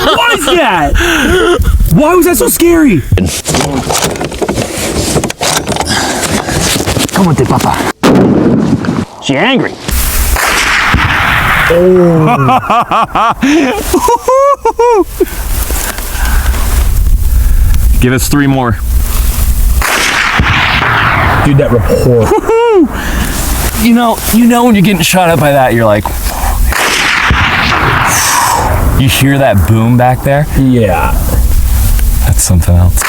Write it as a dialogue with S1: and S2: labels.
S1: What was that? Why was that so scary? Come on, Papa. She angry.
S2: Give us 3 more.
S1: Dude, that rapport.
S2: You know when you're getting shot up by that, you're like, you hear that boom back there?
S1: Yeah.
S2: That's something else.